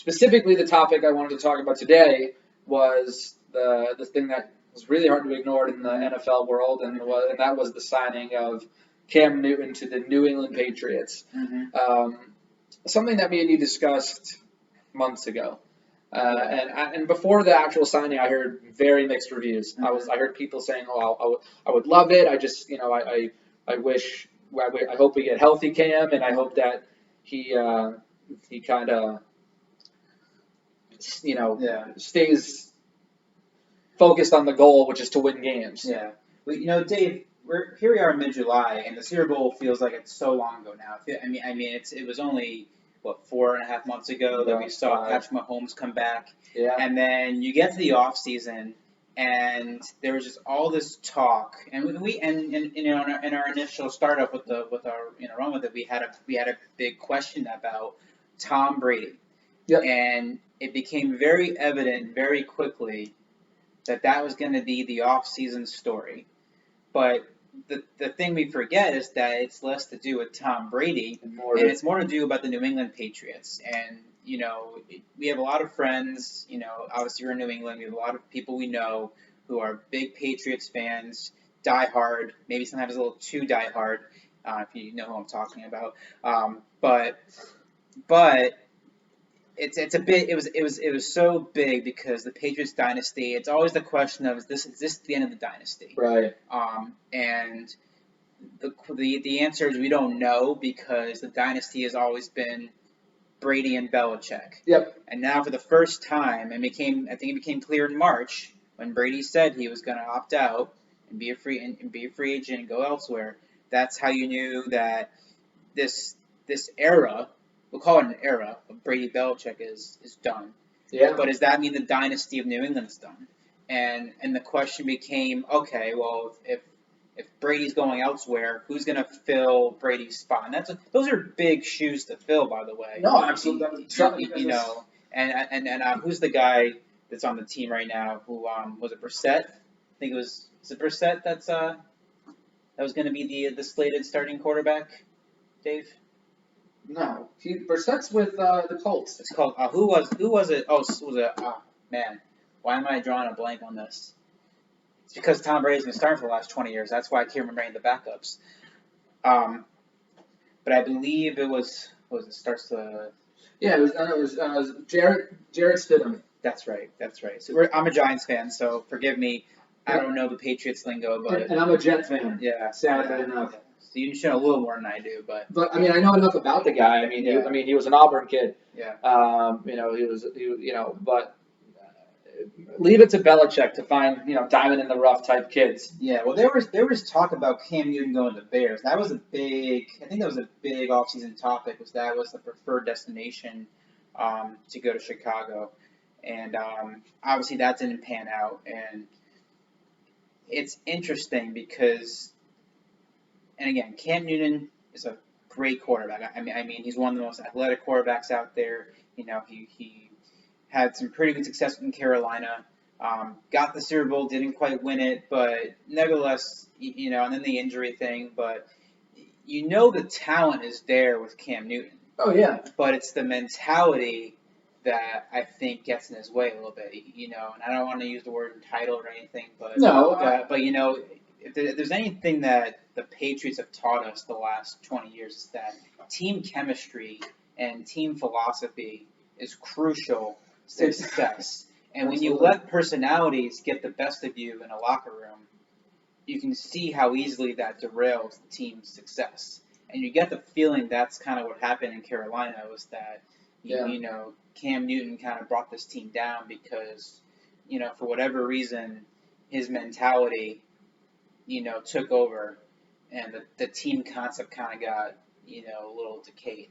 specifically the topic I wanted to talk about today was the thing that was really hard to ignore in the NFL world, and that was the signing of Cam Newton to the New England Patriots. Something that me and you discussed months ago. And before the actual signing, I heard very mixed reviews. I heard people saying, "Oh, I would love it. I just, I wish, I hope we get healthy, Cam, and I hope that he kind of, stays focused on the goal, which is to win games." Yeah. Well, Dave, here we are in mid-July, and the Super Bowl feels like it's so long ago now. It was only 4.5 months ago that we saw Patrick Mahomes come back. Yeah. And then you get to the offseason, and there was just all this talk, and in our initial startup with our run with it, we had a big question about Tom Brady. Yep. And it became very evident very quickly that was going to be the off-season story. But the thing we forget is that it's less to do with Tom Brady, and it's more to do about the New England Patriots. And, we have a lot of friends, obviously we're in New England, we have a lot of people we know who are big Patriots fans, diehard, maybe sometimes a little too diehard, if you know who I'm talking about. But it was so big because the Patriots dynasty, it's always the question of, is this the end of the dynasty? Right. And the answer is we don't know, because the dynasty has always been Brady and Belichick. Yep. And now for the first time, I think it became clear in March when Brady said he was going to opt out and be a free agent and go elsewhere. That's how you knew that this era, we'll call it an era, of Brady Belichick is done. Yeah. But does that mean the dynasty of New England's done? And the question became, okay, well, if Brady's going elsewhere, who's going to fill Brady's spot? And those are big shoes to fill, by the way. No, absolutely. And who's the guy that's on the team right now? Who was it? Brissett? I think was it Brissett that was going to be the slated starting quarterback? Dave? No, Brissett's with the Colts. It's called who was it? Oh, was it? Oh, man, why am I drawing a blank on this? It's because Tom Brady's been starting for the last 20 years. That's why I can't remember any of the backups. But I believe it was. What was it? Starts to. Yeah, it was Jarrett Stidham. That's right. So I'm a Giants fan, so forgive me. I don't know the Patriots lingo, but and I'm a Jets fan. Yeah, sadly enough. So you should know a little more than I do, but I mean, I know enough about the guy. I mean, he was an Auburn kid. Yeah. But leave it to Belichick to find diamond in the rough type kids. Yeah. Well, there was talk about Cam Newton going to the Bears. That was a big offseason topic. Was the preferred destination to go to Chicago, and obviously that didn't pan out. And it's interesting because. And again, Cam Newton is a great quarterback. I mean, he's one of the most athletic quarterbacks out there. He had some pretty good success in Carolina. Got the Super Bowl, didn't quite win it, but nevertheless, and then the injury thing. But the talent is there with Cam Newton. Oh yeah. But it's the mentality that I think gets in his way a little bit. And I don't want to use the word entitled or anything, but no. But if there's anything that the Patriots have taught us the last 20 years, is that team chemistry and team philosophy is crucial to success. And when you let personalities get the best of you in a locker room, you can see how easily that derails the team's success. And you get the feeling that's kind of what happened in Carolina, was that, Cam Newton kind of brought this team down because, for whatever reason, his mentality took over, and the team concept kind of got, a little decayed.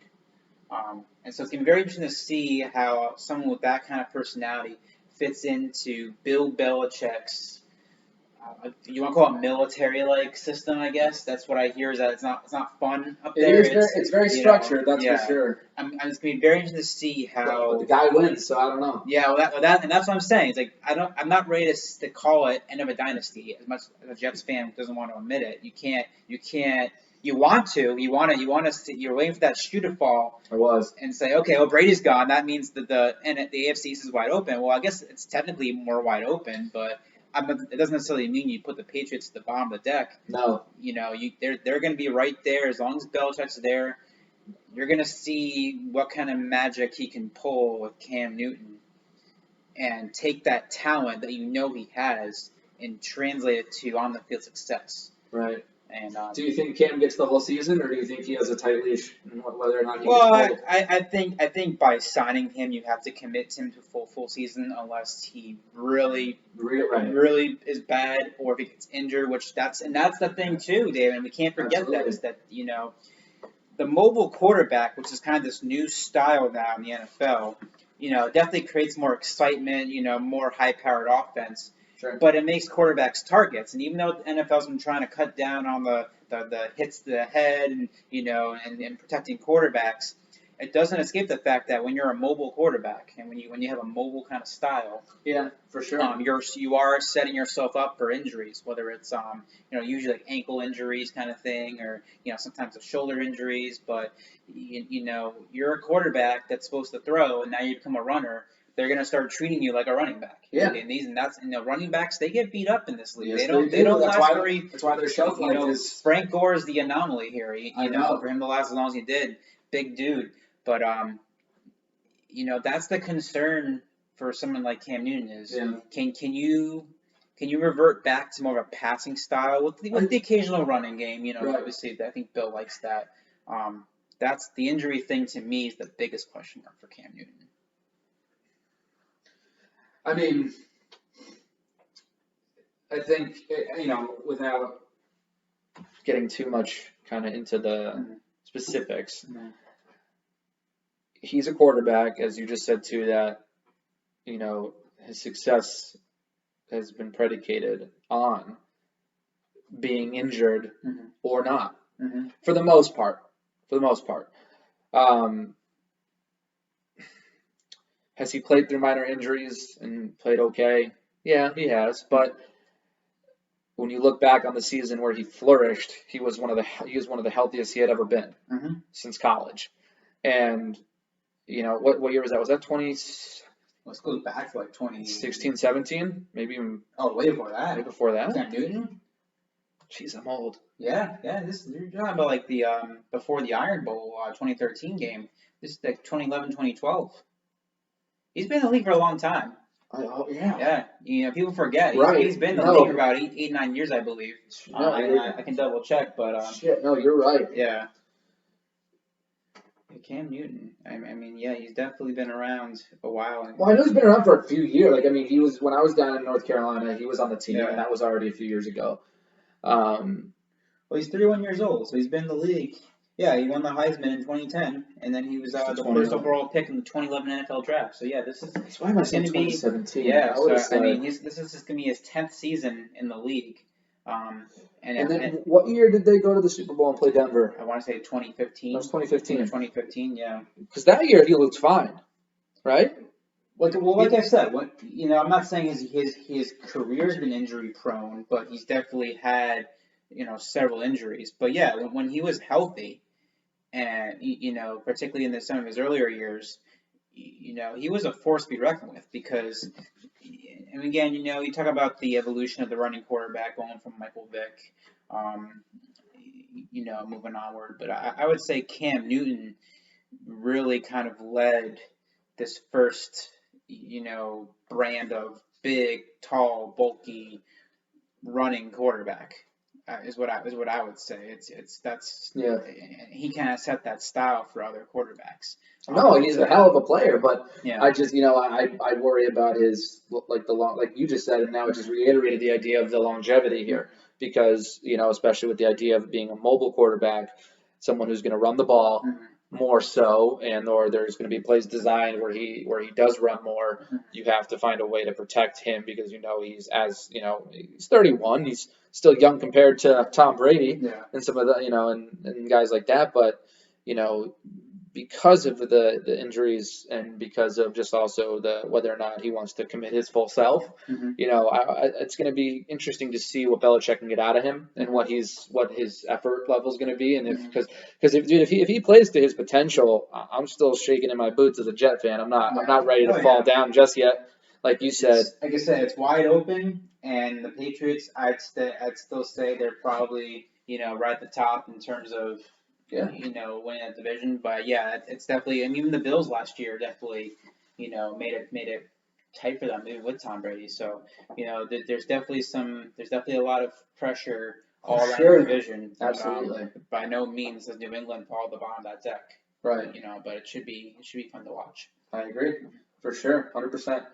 And so it's going to be very interesting to see how someone with that kind of personality fits into Bill Belichick's, you want to call it military-like system, I guess. That's what I hear, is that it's not fun up there. It's very structured, that's for sure. It's going to be very interesting to see how... But the guy wins, so I don't know. Yeah, and that's what I'm saying. It's like, I'm not ready to call it end of a dynasty, as much as a Jets fan doesn't want to admit it. You can't you want to see, you're waiting for that shoe to fall. I was. And say, okay, well, Brady's gone. That means that the AFC East is wide open. Well, I guess it's technically more wide open, but it doesn't necessarily mean you put the Patriots at the bottom of the deck. No. They're going to be right there as long as Belichick's there. You're going to see what kind of magic he can pull with Cam Newton and take that talent that he has and translate it to on the field success. Right. And do you think Cam gets the whole season, or do you think he has a tight leash in whether or not he well, gets pulled? I think by signing him, you have to commit him to full season unless he really is bad, or if he gets injured. That's the thing too, David. And we can't forget Absolutely. that is that the mobile quarterback, which is kind of this new style now in the NFL, definitely creates more excitement, more high-powered offense. Sure. But it makes quarterbacks targets, and even though the NFL's been trying to cut down on the hits to the head and protecting quarterbacks, it doesn't escape the fact that when you're a mobile quarterback and when you have a mobile kind of style, yeah, for sure, you are setting yourself up for injuries, whether it's usually like ankle injuries kind of thing, or sometimes of shoulder injuries. But you're a quarterback that's supposed to throw, and now you become a runner. They're gonna start treating you like a running back. Yeah. And running backs, they get beat up in this league. Yes, they don't that's last why, that's why their shelf life is. Frank Gore is the anomaly here. I know. For him to last as long as he did, big dude. But that's the concern for someone like Cam Newton is. Yeah. Can you revert back to more of a passing style with the occasional running game? Right. Obviously, I think Bill likes that. That's the injury thing to me is the biggest question mark for Cam Newton. I mean, I think, without getting too much kind of into the specifics, he's a quarterback, as you just said, too, that, his success has been predicated on being injured or not, for the most part. Has he played through minor injuries and played okay? Yeah, he has. But when you look back on the season where he flourished, he was one of the healthiest he had ever been since college. And what year was that? Was that 20? Let's go back to like 2016, 17, maybe even. Oh, way before that. Way before that. Cam Newton. Jeez, I'm old. Yeah. You're talking about like the before the Iron Bowl 2013 game. This is like 2011, 2012. He's been in the league for a long time. Oh, yeah. Yeah, people forget. Right. He's been in the league for about 8-9 years, I believe. No, I can double check, but no, you're right. Yeah. Cam Newton. I mean, yeah, he's definitely been around a while. Well, I know he's been around for a few years. Like, I mean, he was when I was down in North Carolina, he was on the team, and that was already a few years ago. Well, he's 31 years old, so he's been in the league. Yeah, he won the Heisman in 2010, and then he was the first overall pick in the 2011 NFL Draft. So yeah, this is why am I saying 2017? Yeah, I mean, this is just gonna be his 10th season in the league. And then what year did they go to the Super Bowl and play Denver? I want to say 2015. That was 2015. 2015, yeah. Because that year he looked fine, right? Well, like I said, I'm not saying his career's been injury prone, but he's definitely had several injuries. But yeah, when he was healthy, and particularly in some of his earlier years, he was a force to be reckoned with because. And again, you talk about the evolution of the running quarterback going from Michael Vick, moving onward. But I would say Cam Newton really kind of led this first, brand of big, tall, bulky running quarterback. Is what I would say. He kind of set that style for other quarterbacks. No, he's a hell of a player, but yeah. I just I worry about his like you just said, and now it just reiterated the idea of the longevity here because especially with the idea of being a mobile quarterback, someone who's going to run the ball more so, or there's going to be plays designed where he does run more. You have to find a way to protect him because he's he's 31, he's still young compared to Tom Brady and some of the and guys like that, but because of the injuries and because of just also the whether or not he wants to commit his full self. Mhm. It's going to be interesting to see what Belichick can get out of him and what his effort level is going to be, and if he plays to his potential, I'm still shaking in my boots as a Jet fan. I'm not ready to fall down just yet, like you said. Like I said, it's wide open, and the Patriots, I'd still say they're probably right at the top in terms of winning that division. But yeah, it's definitely. I mean, even the Bills last year definitely made it tight for them, even with Tom Brady. So there's definitely a lot of pressure all around the division. Absolutely. By no means does New England fall at the bottom of that deck. Right. But it should be fun to watch. I agree, for sure, 100%.